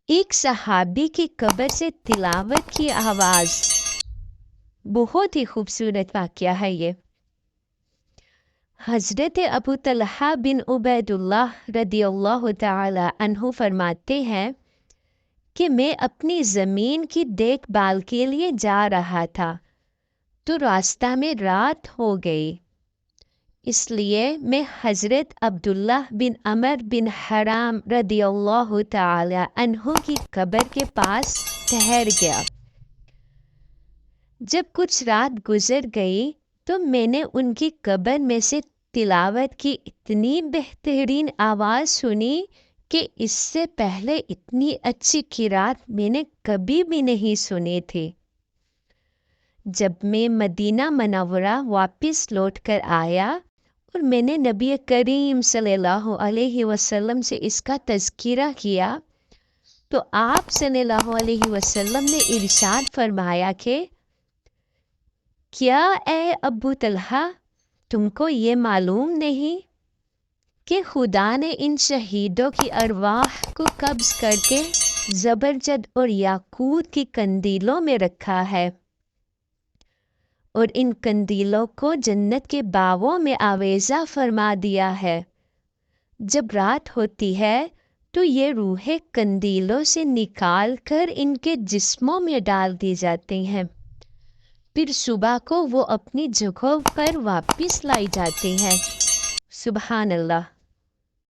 ایک صحابی کی قبر سے تلاوت کی آواز، بہت ہی خوبصورت واقعہ ہے یہ۔ حضرت ابو طلحہ بن عبید اللہ رضی اللہ تعالی عنہ فرماتے ہیں کہ میں اپنی زمین کی دیکھ بھال کے لیے جا رہا تھا تو راستہ میں رات ہو گئی، اس لیے میں حضرت عبداللہ بن عمر بن حرام رضی اللہ تعالی عنہ کی قبر کے پاس ٹھہر گیا۔ جب کچھ رات گزر گئی تو میں نے ان کی قبر میں سے تلاوت کی اتنی بہترین آواز سنی کہ اس سے پہلے اتنی اچھی قرات میں نے کبھی بھی نہیں سنی تھی۔ جب میں مدینہ منورہ واپس لوٹ کر آیا اور میں نے نبی کریم صلی اللہ علیہ وسلم سے اس کا تذکرہ کیا تو آپ صلی اللہ علیہ وسلم نے ارشاد فرمایا کہ کیا اے ابو طلحہ تم کو یہ معلوم نہیں کہ خدا نے ان شہیدوں کی ارواح کو قبض کر کے زبرجد اور یاقوت کی قندیلوں میں رکھا ہے اور ان قندیلوں کو جنت کے باغوں میں آویزہ فرما دیا ہے۔ جب رات ہوتی ہے تو یہ روحیں قندیلوں سے نکال کر ان کے جسموں میں ڈال دی جاتی ہیں، پھر صبح کو وہ اپنی جگہوں پر واپس لائی جاتی ہیں۔ سبحان اللہ۔